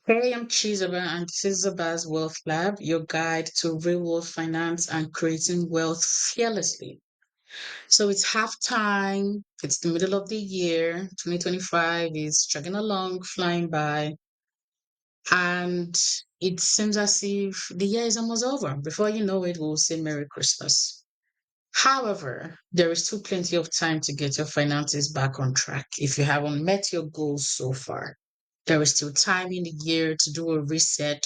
Hey, I'm Chizaba, and this is Zaba's Wealth Lab, your guide to real world finance and creating wealth fearlessly. So it's halftime, it's the middle of the year, 2025 is chugging along, flying by, and it seems as if the year is almost over. Before you know it, we'll say Merry Christmas. However, there is still plenty of time to get your finances back on track if you haven't met your goals so far. There is still time in the year to do a reset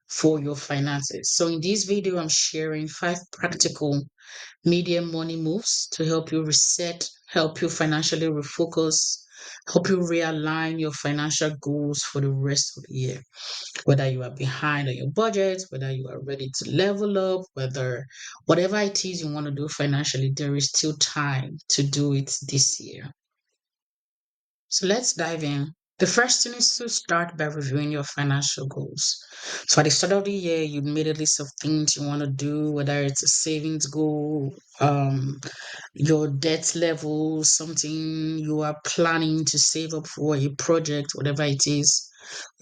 for your finances. So, in this video, I'm sharing 5 practical medium money moves to help you reset, help you financially refocus, help you realign your financial goals for the rest of the year. Whether you are behind on your budget, whether you are ready to level up, whether whatever it is you want to do financially, there is still time to do it this year. So let's dive in. The first thing is to start by reviewing your financial goals. So at the start of the year, you made a list of things you want to do, whether it's a savings goal, your debt level, something you are planning to save up for a project, whatever it is.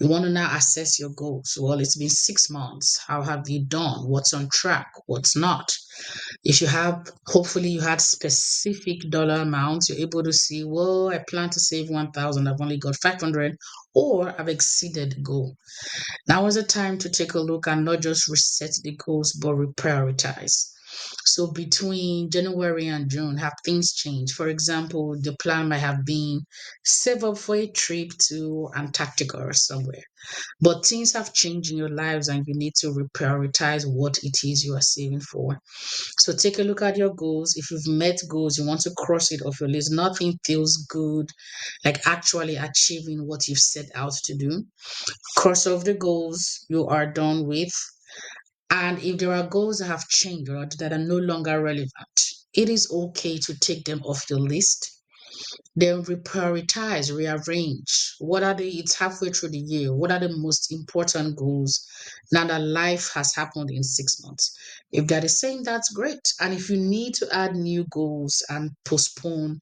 You want to now assess your goals. Well, it's been 6 months. How have you done? What's on track? What's not? If you have, hopefully you had specific dollar amounts, you're able to see, well, I plan to save 1,000, I've only got 500, or I've exceeded the goal. Now is the time to take a look and not just reset the goals, but reprioritize. So between January and June, have things changed? For example, the plan might have been save up for a trip to Antarctica or somewhere. But things have changed in your lives and you need to reprioritize what it is you are saving for. So take a look at your goals. If you've met goals, you want to cross it off your list. Nothing feels good like actually achieving what you've set out to do. Cross off the goals you are done with. And if there are goals that have changed or that are no longer relevant, it is okay to take them off your list. Then reprioritize, rearrange. What are the, it's halfway through the year. What are the most important goals now that life has happened in 6 months? If they're the same, that's great. And if you need to add new goals and postpone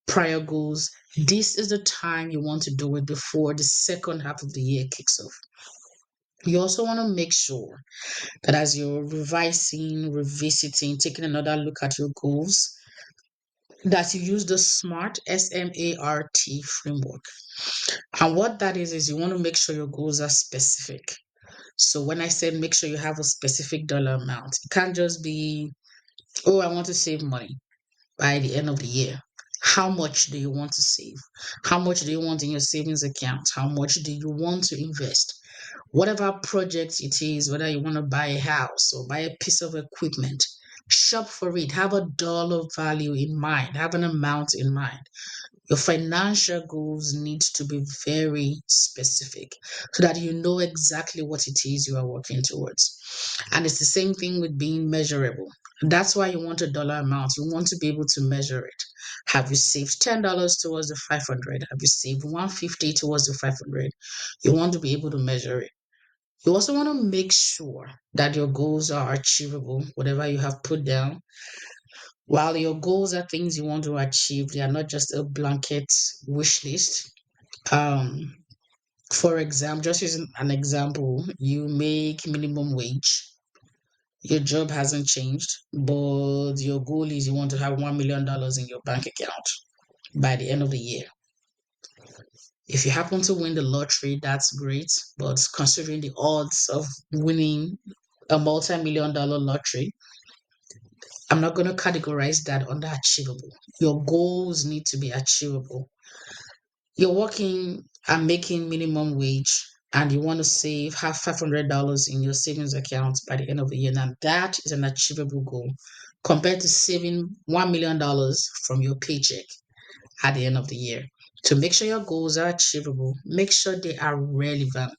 prior goals, this is the time you want to do it before the second half of the year kicks off. You also want to make sure that as you're revising, revisiting, taking another look at your goals, that you use the SMART framework. And what that is you want to make sure your goals are specific. So when I said make sure you have a specific dollar amount, it can't just be, oh, I want to save money by the end of the year. How much do you want to save? How much do you want in your savings account? How much do you want to invest? Whatever project it is, whether you want to buy a house or buy a piece of equipment, shop for it. Have a dollar value in mind, have an amount in mind. Your financial goals need to be very specific so that you know exactly what it is you are working towards. And it's the same thing with being measurable. That's why you want a dollar amount. You want to be able to measure it. Have you saved $10 towards the 500? Have you saved 150 towards the 500? You want to be able to measure it. You also want to make sure that your goals are achievable, whatever you have put down. While your goals are things you want to achieve, they are not just a blanket wish list. Um, for example, just using an example, you make minimum wage. Your job hasn't changed, but your goal is you want to have $1 million in your bank account by the end of the year. If you happen to win the lottery, that's great. But considering the odds of winning a multi-million dollar lottery, I'm not going to categorize that under achievable. Your goals need to be achievable. You're working and making minimum wage and you want to save have $500 in your savings account by the end of the year. Now that is an achievable goal compared to saving $1 million from your paycheck at the end of the year. To make sure your goals are achievable, make sure they are relevant.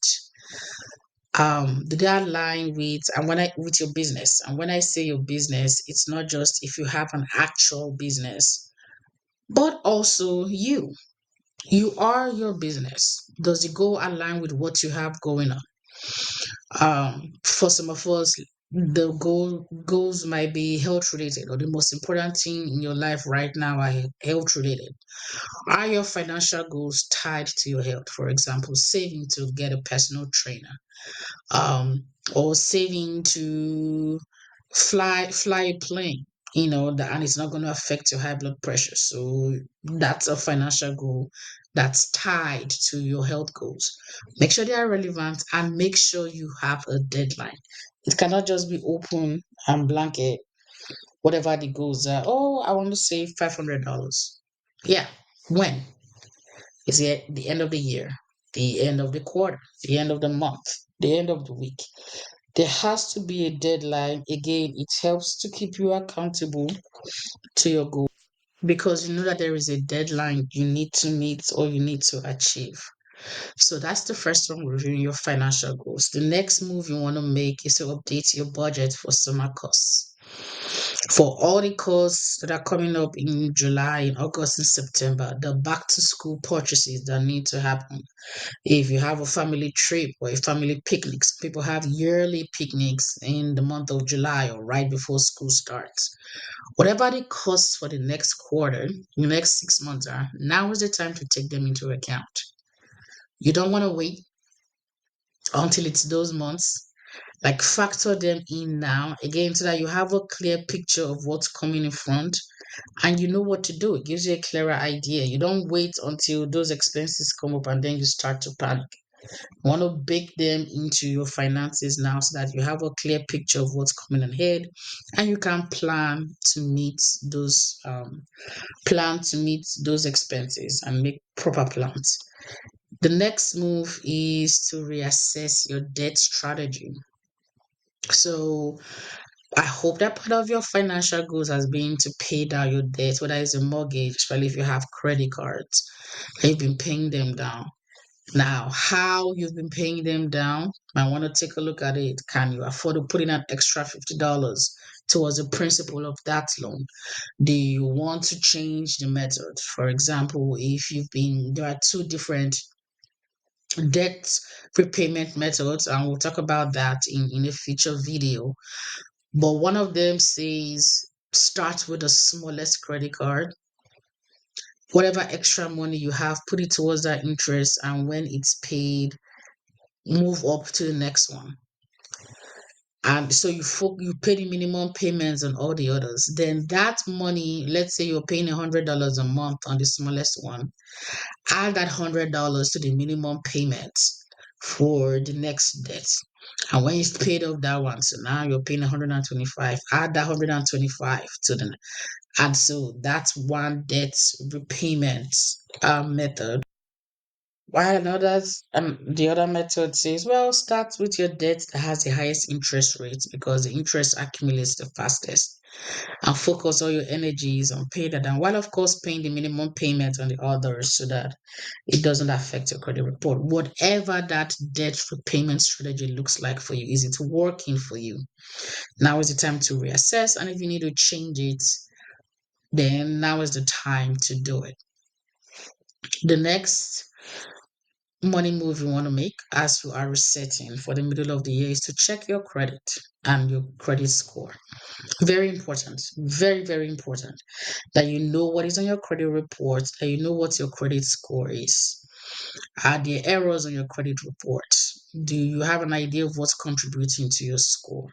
They align with and when I with your business. And when I say your business, it's not just if you have an actual business, but also you. You are your business. Does the goal align with what you have going on? For some of us, The goals might be health related, or the most important thing in your life right now are health related. Are your financial goals tied to your health? For example, saving to get a personal trainer, um, or saving to fly a plane, that, and it's not going to affect your high blood pressure. So that's a financial goal that's tied to your health goals. Make sure they are relevant and make sure you have a deadline. It cannot just be open and blanket, whatever the goals are. Oh, I want to save $500. Yeah. When? Is it the end of the year, the end of the quarter, the end of the month, the end of the week? There has to be a deadline. Again, it helps to keep you accountable to your goal because you know that there is a deadline you need to meet or you need to achieve. So that's the first one, reviewing your financial goals. The next move you want to make is to update your budget for summer costs. For all the costs that are coming up in July, in August, and September, the back to school purchases that need to happen. If you have a family trip or a family picnic, some people have yearly picnics in the month of July or right before school starts. Whatever the costs for the next quarter, the next 6 months are, now is the time to take them into account. You don't want to wait until it's those months. Like factor them in now again so that you have a clear picture of what's coming in front and you know what to do. It gives you a clearer idea. You don't wait until those expenses come up and then you start to panic. You want to bake them into your finances now so that you have a clear picture of what's coming ahead and you can plan to meet those expenses and make proper plans. The next move is to reassess your debt strategy. So I hope that part of your financial goals has been to pay down your debt, whether it's a mortgage, especially if you have credit cards, and you've been paying them down. Now, how you've been paying them down, I want to take a look at it. Can you afford to put in an extra $50 towards the principal of that loan? Do you want to change the method? For example, there are two different debt repayment methods, and we'll talk about that in a future video. But one of them says start with the smallest credit card. Whatever extra money you have, put it towards that interest, and when it's paid, move up to the next one. And so you pay the minimum payments on all the others. Then that money, let's say you're paying $100 a month on the smallest one, add that $100 to the minimum payments for the next debt. And when you've paid off that one, so now you're paying 125, add that 125 to the, and so that's one debt repayment method. While the other method says, well, start with your debt that has the highest interest rate because the interest accumulates the fastest, and focus all your energies on paying that down, while of course paying the minimum payment on the others so that it doesn't affect your credit report. Whatever that debt repayment strategy looks like for you, is it working for you? Now is the time to reassess, and if you need to change it, then now is the time to do it. The next money move you want to make as you are resetting for the middle of the year is to check your credit and your credit score. Very important, very, very important that you know what is on your credit report, that you know what your credit score is. Are there errors on your credit report? Do you have an idea of what's contributing to your score?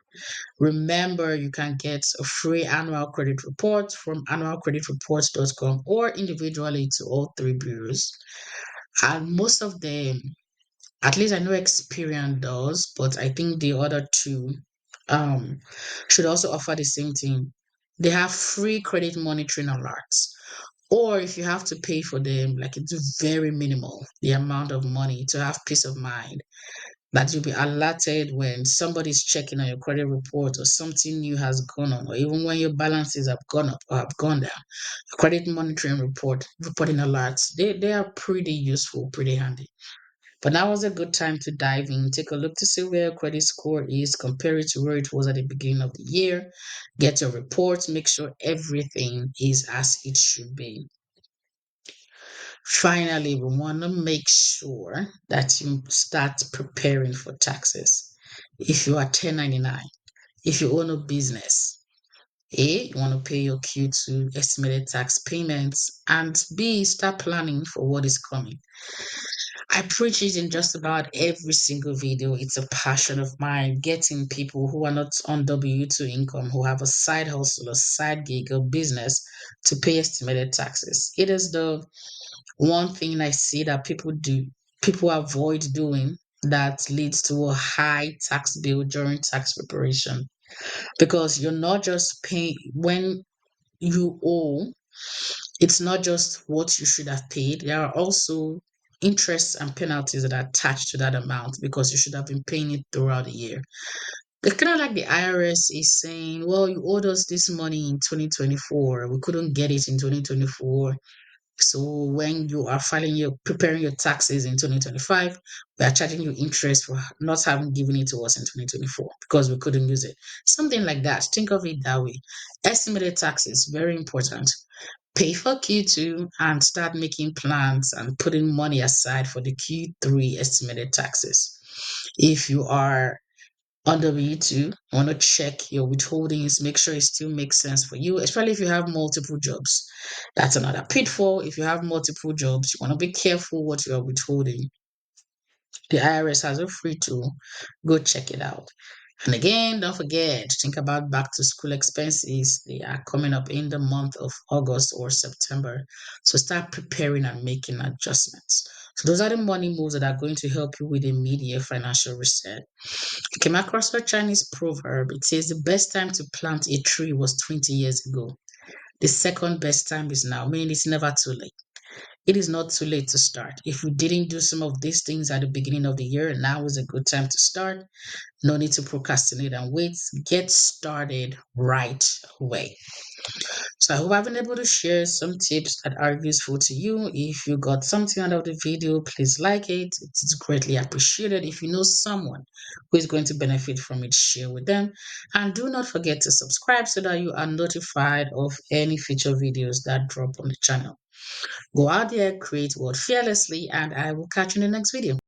Remember, you can get a free annual credit report from annualcreditreports.com or individually to all three bureaus. And most of them, at least I know Experian does, but I think the other two um, should also offer the same thing. They have free credit monitoring alerts. Or if you have to pay for them, like it's very minimal, the amount of money to have peace of mind that you'll be alerted when somebody's checking on your credit report or something new has gone on, or even when your balances have gone up or have gone down. Credit monitoring reporting alerts, they are pretty useful, pretty handy. But now is a good time to dive in, take a look to see where your credit score is, compare it to where it was at the beginning of the year, get your reports, make sure everything is as it should be. Finally, we want to make sure that you start preparing for taxes. If you are 1099, if you own a business. A, you want to pay your Q2 estimated tax payments, and B, start planning for what is coming. I preach it in just about every single video. It's a passion of mine, getting people who are not on W2 income, who have a side hustle, a side gig, a business to pay estimated taxes. It is the one thing I see that people avoid doing that leads to a high tax bill during tax preparation because you're not just paying when you owe, it's not just what you should have paid. There are also interests and penalties that are attached to that amount because you should have been paying it throughout the year. It's kind of like the IRS is saying, well, you owed us this money in 2024. We couldn't get it in 2024. So when you are preparing your taxes in 2025, we are charging you interest for not having given it to us in 2024 because we couldn't use it. Something like that. Think of it that way. Estimated taxes, very important. Pay for Q2 and start making plans and putting money aside for the Q3 estimated taxes. If you are on W2, want to check your withholdings, make sure it still makes sense for you, especially if you have multiple jobs. That's another pitfall. If you have multiple jobs, you want to be careful what you are withholding. The IRS has a free tool. Go check it out. And again, don't forget, think about back to school expenses. They are coming up in the month of August or September. So start preparing and making adjustments. So those are the money moves that are going to help you with immediate financial reset. I came across a Chinese proverb. It says the best time to plant a tree was 20 years ago. The second best time is now, meaning it's never too late. It is not too late to start. If we didn't do some of these things at the beginning of the year, now is a good time to start. No need to procrastinate and wait. Get started right away. So I hope I've been able to share some tips that are useful to you. If you got something out of the video, please like it. It's greatly appreciated. If you know someone who is going to benefit from it, share with them. And do not forget to subscribe so that you are notified of any future videos that drop on the channel. Go out there, create wealth fearlessly, and I will catch you in the next video.